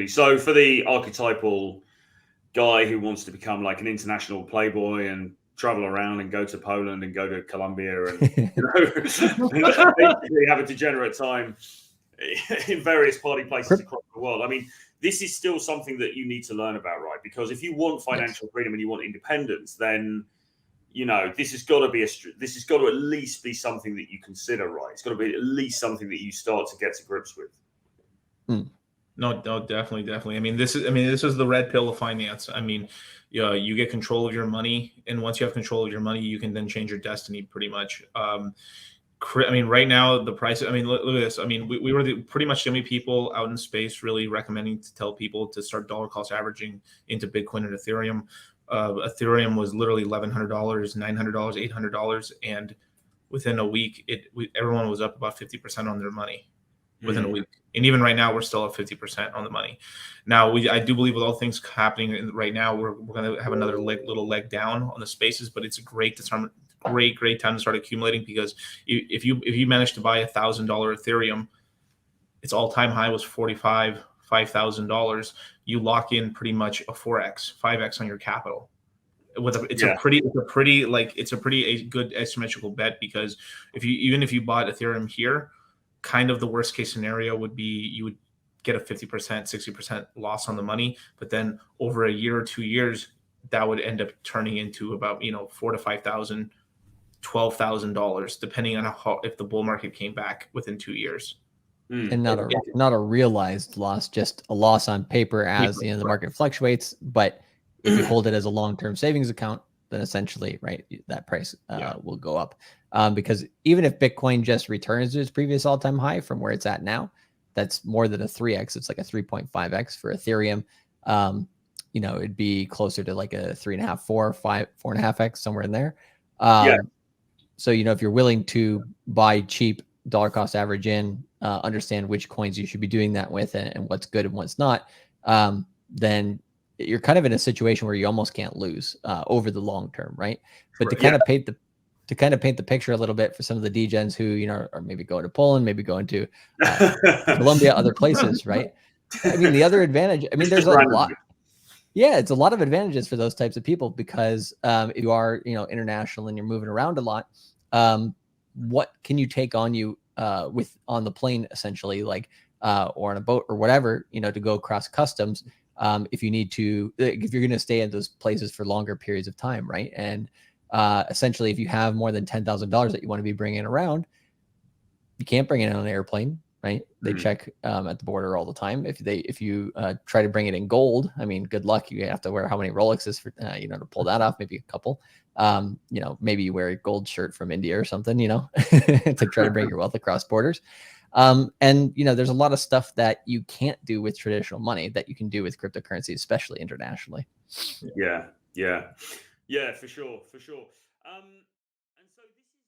absolutely. So for the archetypal guy who wants to become like an international playboy and travel around and go to Poland and go to Colombia and basically have a degenerate time in various party places across the world. I mean, this is still something that you need to learn about, right? Because if you want financial freedom and you want independence, then this has got to at least be something that you consider, right? It's got to be at least something that you start to get to grips with. No, definitely. I mean, this is the red pill of finance. I mean, you get control of your money, and once you have control of your money, you can then change your destiny pretty much. I mean, right now the price. I mean, look at this. I mean, we were pretty much the only people out in space really recommending to tell people to start dollar cost averaging into Bitcoin and Ethereum. Ethereum was literally $1,100, $900, $800, and within a week, everyone was up about 50% on their money within a week. And even right now, we're still at 50% on the money. Now, I do believe with all things happening right now, we're going to have another little leg down on the spaces, but it's a great time to start accumulating, because if you manage to buy $1,000 Ethereum, its all-time high was $5,000. You lock in pretty much a 4x, 5x on your capital. It's a pretty good asymmetrical bet, because even if you bought Ethereum here, kind of the worst case scenario would be you would get a 50%, 60% loss on the money, but then over a year or 2 years, that would end up turning into about $4,000 to $5,000, $12,000, depending on if the bull market came back within 2 years. And not a realized loss, just a loss on paper as the market fluctuates. But if you hold it as a long-term savings account, then essentially, right, that price will go up. Because even if Bitcoin just returns to its previous all-time high from where it's at now, that's more than a 3x. It's like a 3.5x for Ethereum. It'd be closer to like a 3.5, 4.5x, somewhere in there. So, if you're willing to buy cheap, dollar cost average in, understand which coins you should be doing that with and what's good and what's not, then you're kind of in a situation where you almost can't lose over the long term, right? But to kind of paint the picture a little bit for some of the degens who are maybe going to Poland, maybe going to Colombia, other places, right? I mean, the other advantage, there's a lot. Yeah, it's a lot of advantages for those types of people, because if you are international and you're moving around a lot, what can you take on you on the plane, essentially, like or on a boat or whatever, to go across customs. If you need to, if you're going to stay in those places for longer periods of time, right? And essentially, if you have more than $10,000 that you want to be bringing around, you can't bring it on an airplane, right? They check at the border all the time. If you try to bring it in gold, good luck. You have to wear how many Rolexes for to pull that off? Maybe a couple. Maybe you wear a gold shirt from India or something, to try to bring your wealth across borders. And there's a lot of stuff that you can't do with traditional money that you can do with cryptocurrency, especially internationally. Yeah, for sure. And so this is